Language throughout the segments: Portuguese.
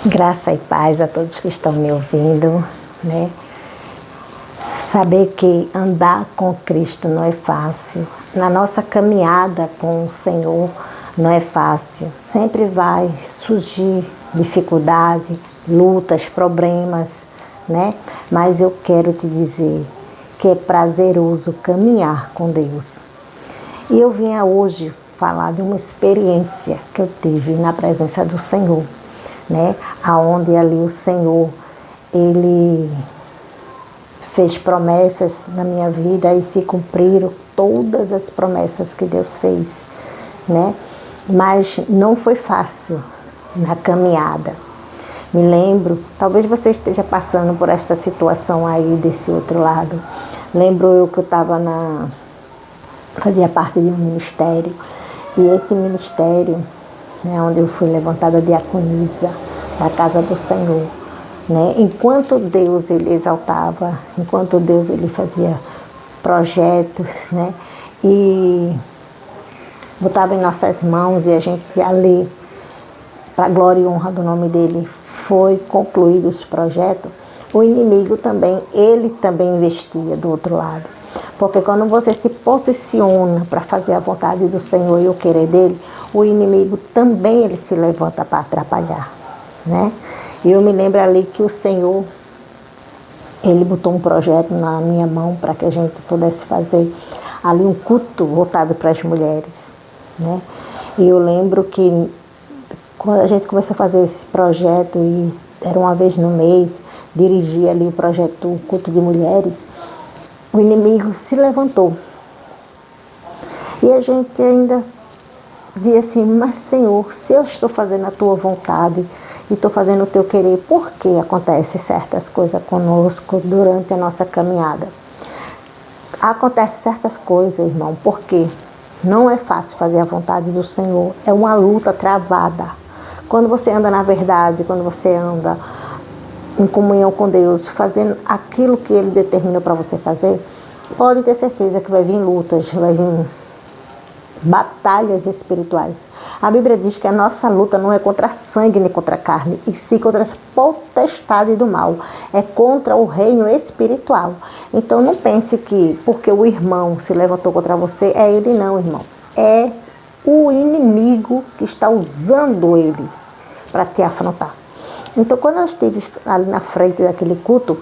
Graça e paz a todos que estão me ouvindo, né? Saber que andar com Cristo não é fácil. Na nossa caminhada com o Senhor não é fácil. Sempre vai surgir dificuldade, lutas, problemas, né? Mas eu quero te dizer que é prazeroso caminhar com Deus. E eu vinha hoje falar de uma experiência que eu tive na presença do Senhor, né? Aonde ali o Senhor, Ele fez promessas na minha vida e se cumpriram todas as promessas que Deus fez, né? Mas não foi fácil na caminhada. Me lembro, talvez você esteja passando por esta situação aí desse outro lado. Lembro eu que eu fazia parte de um ministério, e esse ministério, né, onde eu fui levantada diaconisa da casa do Senhor, né, enquanto Deus Ele exaltava, enquanto Deus Ele fazia projetos, né, e botava em nossas mãos e a gente ia ler, para a glória e honra do nome dele, foi concluído os projetos. O inimigo também, ele também investia do outro lado. Porque quando você se posiciona para fazer a vontade do Senhor e o querer dele, o inimigo também ele se levanta para atrapalhar, né? E eu me lembro ali que o Senhor, ele botou um projeto na minha mão para que a gente pudesse fazer ali um culto voltado para as mulheres, né? E eu lembro que quando a gente começou a fazer esse projeto, e era uma vez no mês, dirigia ali o projeto, o culto de mulheres, o inimigo se levantou. E a gente ainda dizia assim, mas Senhor, se eu estou fazendo a tua vontade e estou fazendo o teu querer, por que acontecem certas coisas conosco durante a nossa caminhada? Acontecem certas coisas, irmão, porque não é fácil fazer a vontade do Senhor, é uma luta travada. Quando você anda na verdade, quando você anda em comunhão com Deus, fazendo aquilo que Ele determinou para você fazer, pode ter certeza que vai vir lutas, vai vir batalhas espirituais. A Bíblia diz que a nossa luta não é contra sangue nem contra carne, e sim contra as potestades do mal. É contra o reino espiritual. Então não pense que porque o irmão se levantou contra você, é ele não, irmão. É o inimigo que está usando ele para te afrontar. Então, quando eu estive ali na frente daquele culto,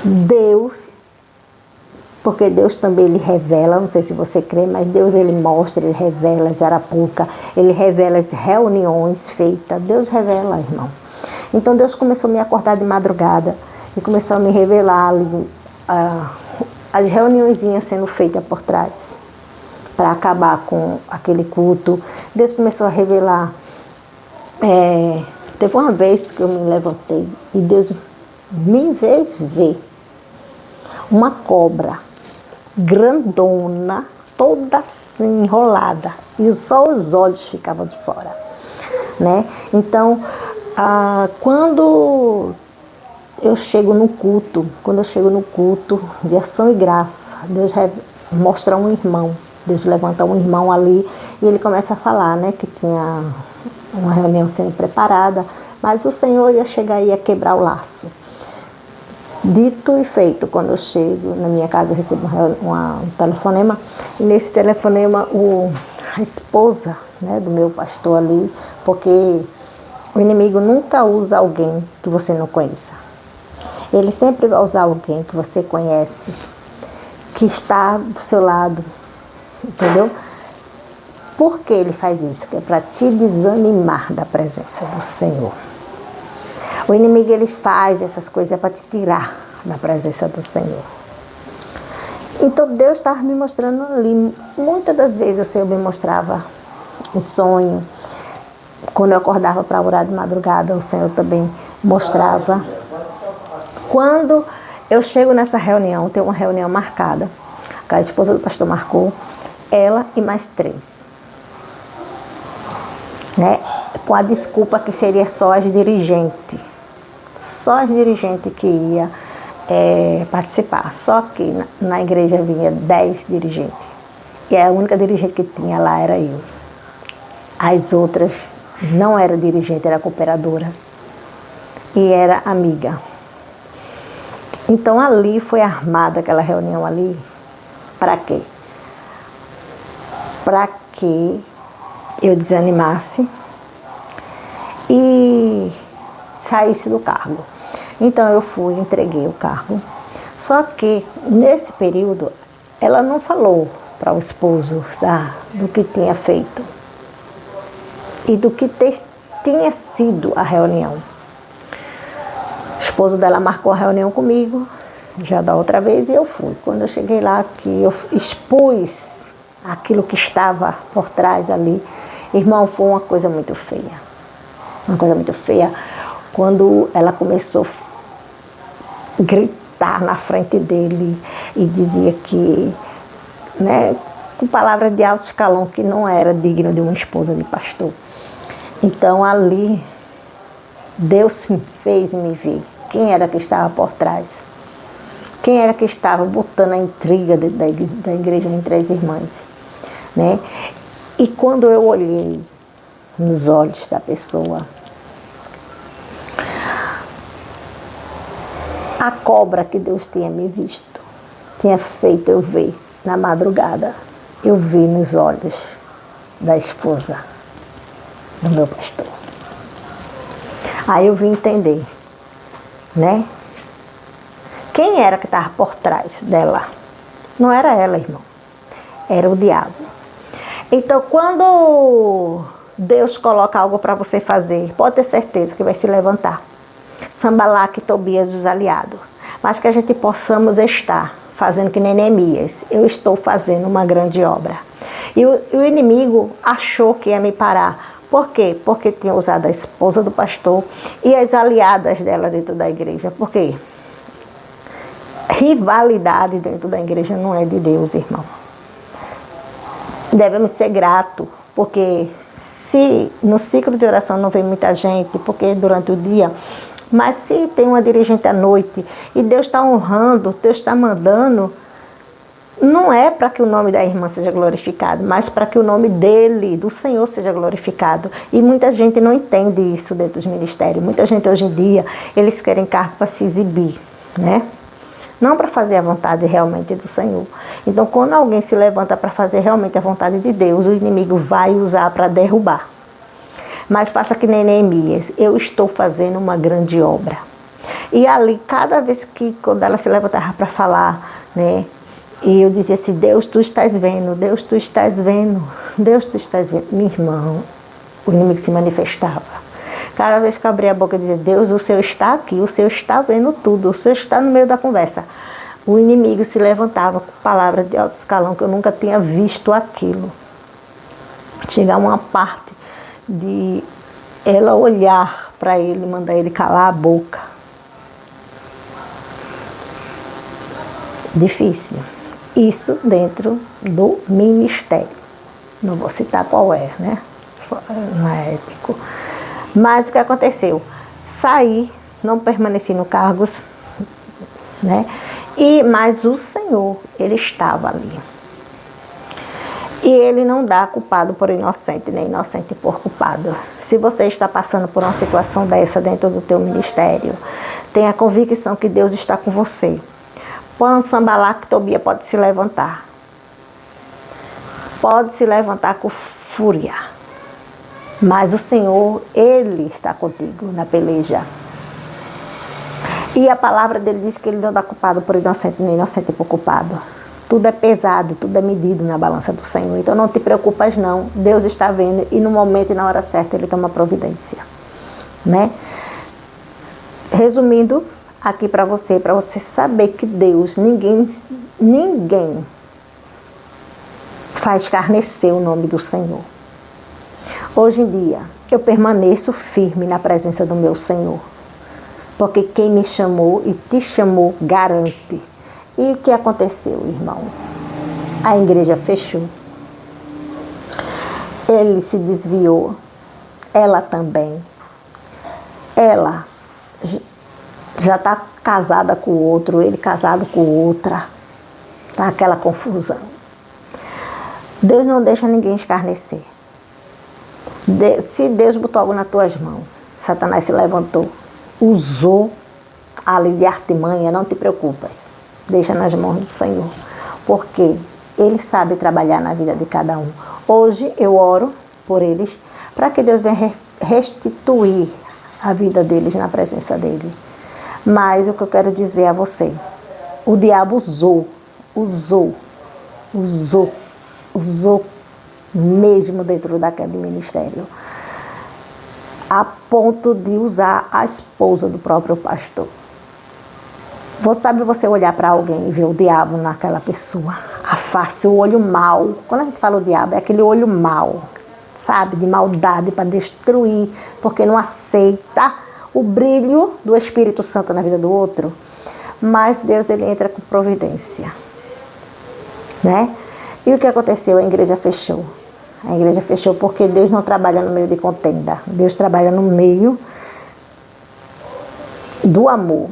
Deus, porque Deus também Ele revela, não sei se você crê, mas Deus Ele mostra, Ele revela as arapucas, Ele revela as reuniões feitas, Deus revela, irmão. Então, Deus começou a me acordar de madrugada e começou a me revelar ali as reuniõezinhas sendo feitas por trás, para acabar com aquele culto. Deus começou a revelar. Teve uma vez que eu me levantei e Deus me fez ver uma cobra grandona, toda assim enrolada, e só os olhos ficavam de fora, né? Então, quando eu chego no culto de ação e graça, Deus mostra um irmão. Deus levanta um irmão ali e ele começa a falar, né, que tinha uma reunião sendo preparada, mas o Senhor ia chegar e ia quebrar o laço. Dito e feito, quando eu chego na minha casa, eu recebo um telefonema, e nesse telefonema a esposa, né, do meu pastor ali, porque o inimigo nunca usa alguém que você não conheça. Ele sempre vai usar alguém que você conhece, que está do seu lado, entendeu? Por que ele faz isso? É para te desanimar da presença do Senhor. O inimigo ele faz essas coisas para te tirar da presença do Senhor. Então Deus estava me mostrando ali. Muitas das vezes o Senhor me mostrava em sonho. Quando eu acordava para orar de madrugada, o Senhor também mostrava. Quando eu chego nessa reunião, tem uma reunião marcada, que a esposa do pastor marcou, ela e mais 3. Né? Com a desculpa que seria só as dirigentes. Só as dirigentes que ia participar. Só que na igreja vinha 10 dirigentes. E a única dirigente que tinha lá era eu. As outras Não era dirigente, era cooperadora. E era amiga. Então ali foi armada aquela reunião ali. Para quê? Para que eu desanimasse e saísse do cargo. Então eu fui, entreguei o cargo. Só que nesse período ela não falou para o esposo do que tinha feito e do que tinha sido a reunião. O esposo dela marcou a reunião comigo, já da outra vez, e eu fui. Quando eu cheguei lá, que eu expus aquilo que estava por trás ali, irmão, foi uma coisa muito feia. Uma coisa muito feia. Quando ela começou a gritar na frente dele e dizia que, né, com palavras de alto escalão, que não era digno de uma esposa de pastor. Então ali, Deus fez me ver quem era que estava por trás. Quem era que estava botando a intriga da igreja entre as irmãs, né? E quando eu olhei nos olhos da pessoa, a cobra que Deus tinha me visto, tinha feito eu ver na madrugada, eu vi nos olhos da esposa do meu pastor. Aí eu vim entender, né? Quem era que estava por trás dela? Não era ela, irmão. Era o diabo. Então, quando Deus coloca algo para você fazer, pode ter certeza que vai se levantar. Sanbalaque e Tobias, os aliados. Mas que a gente possamos estar fazendo que nem Neemias. Eu estou fazendo uma grande obra. E o inimigo achou que ia me parar. Por quê? Porque tinha usado a esposa do pastor e as aliadas dela dentro da igreja. Por quê? Rivalidade dentro da igreja não é de Deus, irmão. Devemos ser gratos, porque se no ciclo de oração não vem muita gente, porque durante o dia, mas se tem uma dirigente à noite e Deus está honrando, Deus está mandando, não é para que o nome da irmã seja glorificado, mas para que o nome dele, do Senhor, seja glorificado. E muita gente não entende isso dentro dos ministérios. Muita gente hoje em dia, eles querem cargo para se exibir, né? Não para fazer a vontade realmente do Senhor. Então, quando alguém se levanta para fazer realmente a vontade de Deus, o inimigo vai usar para derrubar. Mas faça que nem Neemias, eu estou fazendo uma grande obra. E ali, cada vez que, quando ela se levantava para falar, né, e eu dizia assim, Deus, tu estás vendo, Deus, tu estás vendo, Deus, tu estás vendo. Meu irmão, o inimigo se manifestava. Cada vez que eu abria a boca e dizia, Deus, o Senhor está aqui, o Senhor está vendo tudo, o Senhor está no meio da conversa. O inimigo se levantava com palavras de alto escalão, que eu nunca tinha visto aquilo. Chegar uma parte de ela olhar para ele, mandar ele calar a boca. Difícil. Isso dentro do ministério. Não vou citar qual é, né? Não é ético. Mas o que aconteceu? Saí, não permaneci no cargos, né? Mas o Senhor, Ele estava ali. E Ele não dá culpado por inocente, nem inocente por culpado. Se você está passando por uma situação dessa dentro do teu ministério, tenha a convicção que Deus está com você. Quando Sanbalaque e Tobias pode se levantar. Pode se levantar com fúria. Mas o Senhor, Ele está contigo na peleja. E a palavra dele diz que Ele não dá culpado por inocente, nem inocente por culpado. Tudo é pesado, tudo é medido na balança do Senhor. Então não te preocupas não. Deus está vendo e no momento e na hora certa Ele toma providência. Né? Resumindo aqui para você saber que Deus, ninguém faz escarnecer o nome do Senhor. Hoje em dia, eu permaneço firme na presença do meu Senhor. Porque quem me chamou e te chamou, garante. E o que aconteceu, irmãos? A igreja fechou. Ele se desviou. Ela também. Ela já está casada com o outro, ele casado com outra. Está aquela confusão. Deus não deixa ninguém escarnecer. Se Deus botou algo nas tuas mãos, Satanás se levantou, usou ali de artimanha, não te preocupas. Deixa nas mãos do Senhor. Porque Ele sabe trabalhar na vida de cada um. Hoje eu oro por eles, para que Deus venha restituir a vida deles na presença dEle. Mas o que eu quero dizer a você, o diabo usou mesmo dentro daquele ministério, a ponto de usar a esposa do próprio pastor. Sabe você olhar para alguém e ver o diabo naquela pessoa, a face, o olho mau. Quando a gente fala o diabo, é aquele olho mau, sabe, de maldade para destruir, porque não aceita o brilho do Espírito Santo na vida do outro. Mas Deus, ele entra com providência, né? E o que aconteceu? A igreja fechou. A igreja fechou porque Deus não trabalha no meio de contenda. Deus trabalha no meio do amor.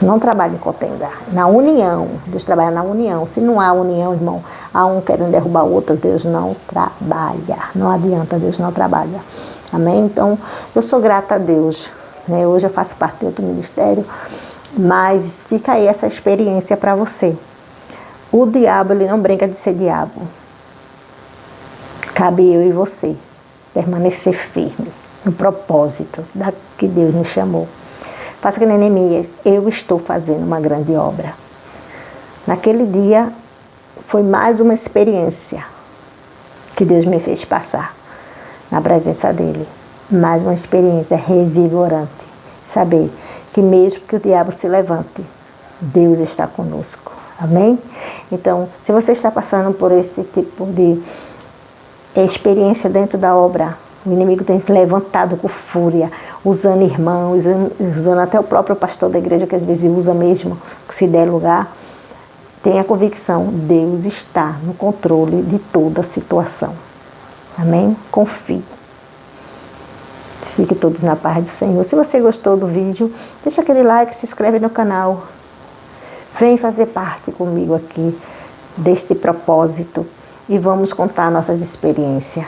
Não trabalha em contenda. Na união. Deus trabalha na união. Se não há união, irmão, há um querendo derrubar o outro, Deus não trabalha. Não adianta, Deus não trabalha. Amém? Então, eu sou grata a Deus, né? Hoje eu faço parte de outro ministério, mas fica aí essa experiência para você. O diabo, ele não brinca de ser diabo. Cabe eu e você permanecer firme no propósito da que Deus nos chamou. Faça que nem Neemias, eu estou fazendo uma grande obra. Naquele dia foi mais uma experiência que Deus me fez passar na presença dele. Mais uma experiência revigorante. Saber que mesmo que o diabo se levante, Deus está conosco. Amém? Então, se você está passando por esse tipo de experiência dentro da obra, o inimigo tem se levantado com fúria, usando irmãos, usando até o próprio pastor da igreja, que às vezes usa mesmo, se der lugar. Tenha convicção, Deus está no controle de toda a situação. Amém? Confie. Fique todos na paz do Senhor. Se você gostou do vídeo, deixa aquele like, se inscreve no canal. Vem fazer parte comigo aqui deste propósito e vamos contar nossas experiências.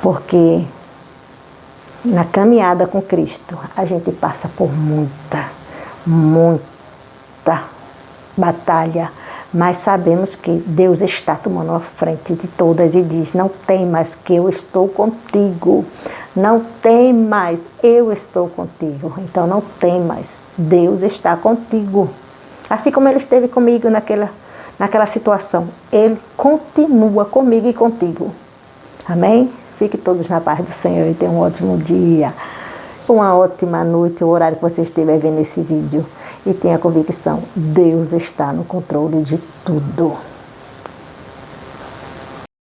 Porque na caminhada com Cristo, a gente passa por muita batalha, mas sabemos que Deus está tomando a frente de todas e diz, não temas que eu estou contigo, não temas, eu estou contigo, então não temas, Deus está contigo. Assim como Ele esteve comigo naquela situação, Ele continua comigo e contigo. Amém? Fiquem todos na paz do Senhor e tenham um ótimo dia, uma ótima noite, o horário que você estiver vendo esse vídeo. E tenha convicção, Deus está no controle de tudo.